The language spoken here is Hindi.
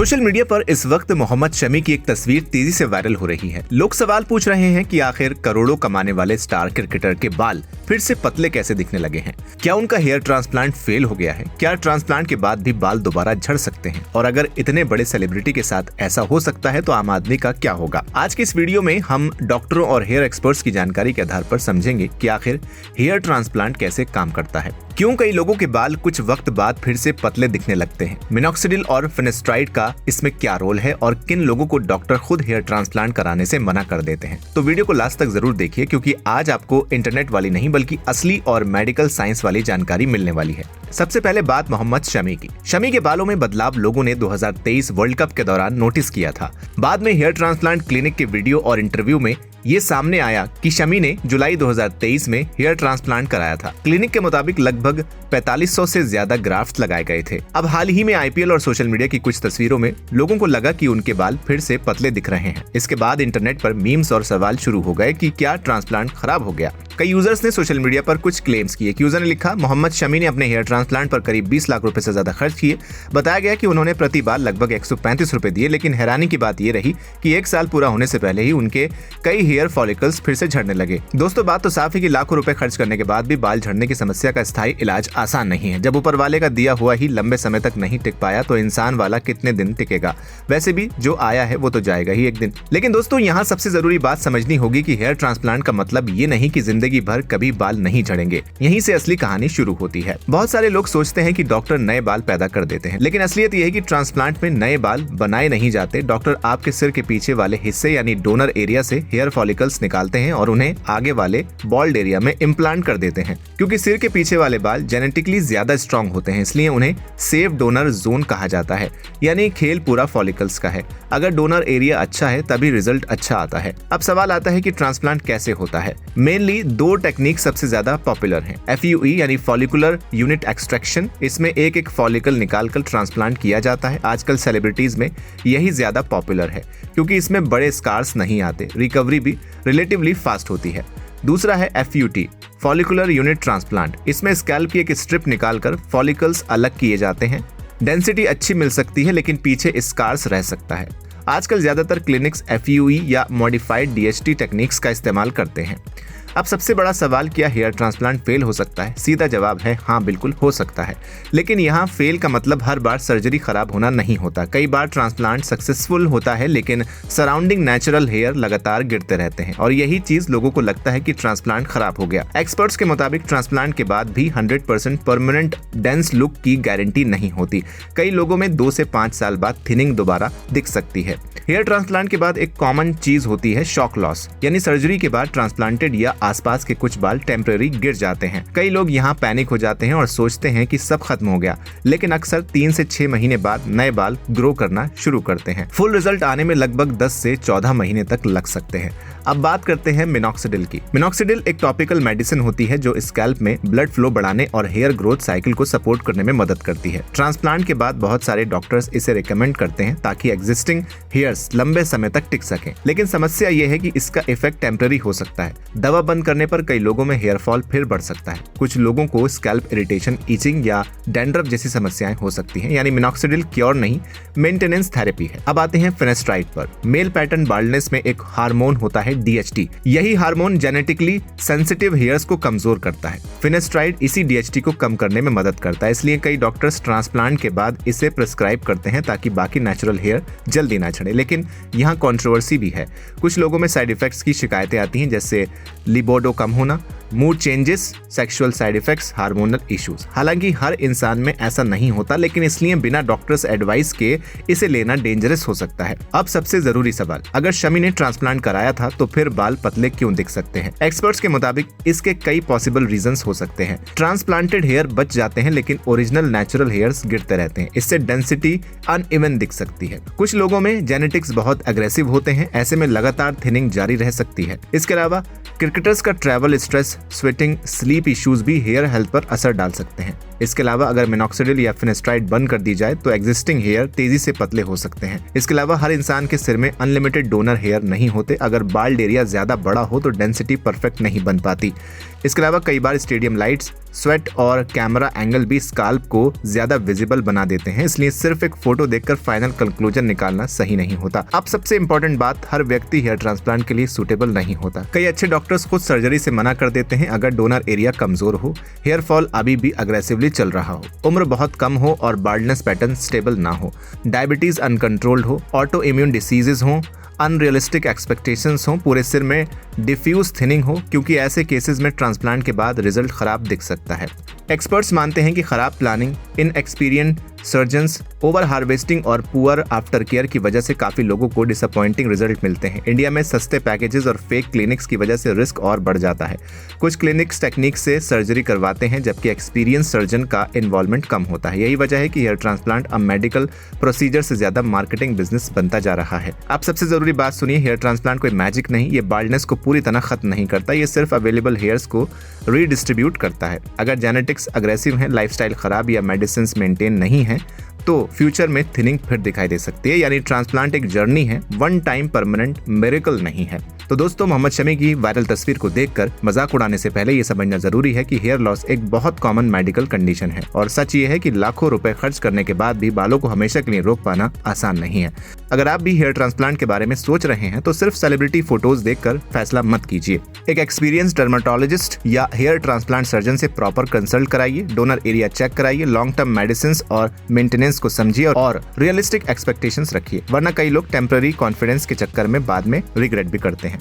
सोशल मीडिया पर इस वक्त मोहम्मद शमी की एक तस्वीर तेजी से वायरल हो रही है। लोग सवाल पूछ रहे हैं कि आखिर करोड़ों कमाने वाले स्टार क्रिकेटर के बाल फिर से पतले कैसे दिखने लगे हैं। क्या उनका हेयर ट्रांसप्लांट फेल हो गया है? क्या ट्रांसप्लांट के बाद भी बाल दोबारा झड़ सकते हैं? और अगर इतने बड़े सेलिब्रिटी के साथ ऐसा हो सकता है तो आम आदमी का क्या होगा? आज के इस वीडियो में हम डॉक्टरों और हेयर एक्सपर्ट्स की जानकारी के आधार पर समझेंगे कि आखिर हेयर ट्रांसप्लांट कैसे काम करता है, क्यों कई लोगों के बाल कुछ वक्त बाद फिर से पतले दिखने लगते हैं, मिनॉक्सिडिल और फिनेस्ट्राइड का इसमें क्या रोल है और किन लोगों को डॉक्टर खुद हेयर ट्रांसप्लांट कराने से मना कर देते हैं। तो वीडियो को लास्ट तक जरूर देखिए, क्योंकि आज आपको इंटरनेट वाली नहीं बल्कि असली और मेडिकल साइंस वाली जानकारी मिलने वाली है। सबसे पहले बात मोहम्मद शमी की। शमी के बालों में बदलाव लोगों ने 2023 वर्ल्ड कप के दौरान नोटिस किया था। बाद में हेयर ट्रांसप्लांट क्लिनिक के वीडियो और इंटरव्यू में ये सामने आया कि शमी ने जुलाई 2023 में हेयर ट्रांसप्लांट कराया था। क्लिनिक के मुताबिक लगभग 4500 से ज्यादा ग्राफ्ट्स लगाए गए थे। अब हाल ही में आईपीएल और सोशल मीडिया की कुछ तस्वीरों में लोगों को लगा कि उनके बाल फिर से पतले दिख रहे हैं। इसके बाद इंटरनेट पर मीम्स और सवाल शुरू हो गए कि क्या ट्रांसप्लांट खराब हो गया। कई यूजर्स ने सोशल मीडिया पर कुछ क्लेम्स किए। एक यूजर ने लिखा, मोहम्मद शमी ने अपने हेयर ट्रांसप्लांट पर करीब 20 लाख रुपए से ज्यादा खर्च किए। बताया गया कि उन्होंने प्रति बाल लगभग 135 रुपए दिए, लेकिन हैरानी की बात यह रही कि 1 साल पूरा होने से पहले ही उनके कई हेयर फॉलिकल्स फिर से झड़ने लगे। दोस्तों, बात तो साफ है कि लाखों रुपए खर्च करने के बाद भी बाल झड़ने की समस्या का स्थायी इलाज आसान नहीं है। जब ऊपर वाले का दिया हुआ ही लंबे समय तक नहीं टिक पाया तो इंसान वाला कितने दिन टिकेगा? वैसे भी जो आया है वो तो जाएगा ही एक दिन। लेकिन दोस्तों, यहाँ सबसे जरूरी बात समझनी होगी कि हेयर ट्रांसप्लांट का मतलब ये नहीं कि जिंदगी भर कभी बाल नहीं झड़ेंगे। यहीं से असली कहानी शुरू होती है। बहुत सारे लोग सोचते हैं कि डॉक्टर नए बाल पैदा कर देते हैं, लेकिन असलियत यह है कि ट्रांसप्लांट में नए बाल बनाए नहीं जाते। डॉक्टर आपके सिर के पीछे वाले हिस्से यानी डोनर एरिया से हेयर फॉलिकल्स निकालते हैं और उन्हें आगे वाले बॉल्ड एरिया में इम्प्लांट कर देते हैं। क्योंकि सिर के पीछे वाले बाल जेनेटिकली ज्यादा स्ट्रॉन्ग होते हैं, इसलिए उन्हें सेफ डोनर जोन कहा जाता है। यानी खेल पूरा फॉलिकल्स का है। अगर डोनर एरिया अच्छा है तभी रिजल्ट अच्छा आता है। अब सवाल आता है कि ट्रांसप्लांट कैसे होता है। मेनली 2 टेक्निक सबसे ज्यादा पॉपुलर हैं। FUE यानी फॉलिकुलर यूनिट एक्सट्रैक्शन, इसमें एक फॉलिकल निकालकर ट्रांसप्लांट किया जाता है। आजकल सेलिब्रिटीज में यही ज्यादा पॉपुलर है क्योंकि इसमें बड़े स्कार्स नहीं आते, रिकवरी भी रिलेटिवली फास्ट होती है। दूसरा है FUT फॉलिकुलर यूनिट ट्रांसप्लांट। इसमें स्कैल्प की एक स्ट्रिप निकालकर फॉलिकल्स अलग किए जाते हैं। डेंसिटी अच्छी मिल सकती है लेकिन पीछे स्कार्स रह सकता है। आजकल ज्यादातर क्लिनिक्स FUE या मॉडिफाइड DHT टेक्निक्स का इस्तेमाल करते हैं। अब सबसे बड़ा सवाल, क्या हेयर ट्रांसप्लांट फेल हो सकता है? सीधा जवाब है हाँ, बिल्कुल हो सकता है। लेकिन यहाँ फेल का मतलब हर बार सर्जरी खराब होना नहीं होता। कई बार ट्रांसप्लांट सक्सेसफुल होता है लेकिन सराउंडिंग नेचुरल हेयर लगातार गिरते रहते हैं और यही चीज लोगों को लगता है कि ट्रांसप्लांट खराब हो गया। एक्सपर्ट्स के मुताबिक ट्रांसप्लांट के बाद भी 100% परमानेंट डेंस लुक की गारंटी नहीं होती। कई लोगों में 2 से 5 साल बाद थिनिंग दोबारा दिख सकती है। हेयर ट्रांसप्लांट के बाद एक कॉमन चीज होती है शॉक लॉस, यानी सर्जरी के बाद ट्रांसप्लांटेड या आसपास के कुछ बाल टेम्परेरी गिर जाते हैं। कई लोग यहाँ पैनिक हो जाते हैं और सोचते हैं कि सब खत्म हो गया, लेकिन अक्सर 3 से 6 महीने बाद नए बाल ग्रो करना शुरू करते हैं। फुल रिजल्ट आने में लगभग 10 से 14 महीने तक लग सकते हैं। अब बात करते हैं मिनॉक्सिडिल की। मिनॉक्सिडिल एक टॉपिकल मेडिसिन होती है जो स्कैल्प में ब्लड फ्लो बढ़ाने और हेयर ग्रोथ साइकिल को सपोर्ट करने में मदद करती है। ट्रांसप्लांट के बाद बहुत सारे डॉक्टर्स इसे रिकमेंड करते हैं ताकि एग्जिस्टिंग हेयर्स लंबे समय तक टिक सकें। लेकिन समस्या यह है कि इसका इफेक्ट टेम्पररी हो सकता है। दवा बंद करने पर कई लोगों में हेयर फॉल फिर बढ़ सकता है। कुछ लोगों को स्कैल्प इरिटेशन, इचिंग या डैंड्रफ जैसी समस्याएं हो सकती हैं। यानी मिनॉक्सिडिल क्योर नहीं, मेंटेनेंस थेरेपी है। अब आते हैं फिनेस्ट्राइड पर। मेल पैटर्न बाल्डनेस में एक हार्मोन होता है DHT। यही हार्मोन जेनेटिकली सेंसिटिव हेयर्स को कमजोर करता है। फिनेस्ट्राइड इसी DHT को कम करने में मदद करता है, इसलिए कई डॉक्टर्स ट्रांसप्लांट के बाद इसे प्रिस्क्राइब करते हैं ताकि बाकी नेचुरल हेयर जल्दी ना झड़े। लेकिन यहाँ कंट्रोवर्सी भी है। कुछ लोगों में साइड इफेक्ट्स की शिकायतें आती हैं, जैसे लिबिडो कम होना, mood changes, sexual side effects, hormonal issues. हालांकि हर इंसान में ऐसा नहीं होता, लेकिन इसलिए बिना डॉक्टर्स एडवाइस के इसे लेना डेंजरस हो सकता है। अब सबसे जरूरी सवाल, अगर शमी ने ट्रांसप्लांट कराया था तो फिर बाल पतले क्यों दिख सकते हैं? एक्सपर्ट्स के मुताबिक इसके कई पॉसिबल रीजंस हो सकते हैं। ट्रांसप्लांटेड हेयर बच जाते हैं लेकिन ओरिजिनल नेचुरल हेयर्स गिरते रहते हैं। इससे डेंसिटी अनइवन दिख सकती है। कुछ लोगों में जेनेटिक्स बहुत अग्रेसिव होते हैं, ऐसे में लगातार थिनिंग जारी रह सकती है। इसके अलावा क्रिकेटर्स का travel, stress, sweating, sleep issues भी हेयर हेल्थ पर असर डाल सकते हैं। इसके अलावा अगर मिनॉक्सिडिल या फिनेस्ट्राइड बंद कर दी जाए तो एग्जिस्टिंग हेयर तेजी से पतले हो सकते हैं। इसके अलावा हर इंसान के सिर में अनलिमिटेड डोनर हेयर नहीं होते। अगर बाल्ड एरिया ज्यादा बड़ा हो तो डेंसिटी परफेक्ट नहीं बन पाती। इसके अलावा कई बार स्टेडियम लाइट्स, स्वेट और कैमरा एंगल भी स्काल्प को ज्यादा विजिबल बना देते हैं, इसलिए सिर्फ एक फोटो देखकर फाइनल कंक्लूजन निकालना सही नहीं होता। अब सबसे इंपॉर्टेंट बात, हर व्यक्ति हेयर ट्रांसप्लांट के लिए सूटेबल नहीं होता। कई अच्छे डॉक्टर्स खुद सर्जरी से मना कर देते हैं अगर डोनर एरिया कमजोर हो, हेयर फॉल अभी भी अग्रेसिवली चल रहा हो, उम्र बहुत कम हो और बाल्डनेस पैटर्न स्टेबल ना हो, डायबिटीज अनकंट्रोल्ड हो, ऑटो इम्यून डिसीजेज हो, अनरियलिस्टिक एक्सपेक्टेशंस हो, पूरे सिर में डिफ्यूज थिनिंग हो, क्योंकि ऐसे केसेस में ट्रांसप्लांट के बाद रिजल्ट खराब दिख सकता है। एक्सपर्ट्स मानते हैं कि खराब planning, inexperience surgeons, over harvesting और पुअर आफ्टर केयर की वजह से काफी लोगों को डिसअपॉइंटिंग रिजल्ट मिलते हैं। इंडिया में सस्ते पैकेजेस और फेक क्लिनिक्स की वजह से रिस्क और बढ़ जाता है। कुछ क्लिनिक्स टेक्निक से सर्जरी करवाते हैं जबकि एक्सपीरियंस सर्जन का इन्वॉल्वमेंट कम होता है। यही वजह है कि हेयर ट्रांसप्लांट अब मेडिकल प्रोसीजर से ज्यादा मार्केटिंग बिजनेस बनता जा रहा है। अब सबसे जरूरी बात सुनिए, हेयर ट्रांसप्लांट कोई मैजिक नहीं, ये बाल्डनेस को पूरी तरह खत्म नहीं करता, ये सिर्फ अवेलेबल हेयर्स को रीडिस्ट्रीब्यूट करता है। अगर जेनेटिक्स अग्रेसिव है, लाइफस्टाइल खराब या मेडिसिन मेंटेन नहीं है तो फ्यूचर में थिनिंग फिर दिखाई दे सकती है। यानी ट्रांसप्लांट एक जर्नी है, वन टाइम परमानेंट मिरेकल नहीं है। तो दोस्तों, मोहम्मद शमी की वायरल तस्वीर को देखकर मजाक उड़ाने से पहले ये समझना जरूरी है कि हेयर लॉस एक बहुत कॉमन मेडिकल कंडीशन है और सच ये है कि लाखों रुपए खर्च करने के बाद भी बालों को हमेशा के लिए रोक पाना आसान नहीं है। अगर आप भी हेयर ट्रांसप्लांट के बारे में सोच रहे हैं तो सिर्फ सेलिब्रिटी फोटोज देखकर फैसला मत कीजिए। एक एक्सपीरियंस डर्माटोलॉजिस्ट या हेयर ट्रांसप्लांट सर्जन से प्रॉपर कंसल्ट कराइए, डोनर एरिया चेक कराइए, लॉन्ग टर्म मेडिसिन और मेंटेनेंस को समझिए और रियलिस्टिक एक्सपेक्टेशंस रखिए, वरना कई लोग टेम्पररी कॉन्फिडेंस के चक्कर में बाद में रिग्रेट भी करते हैं।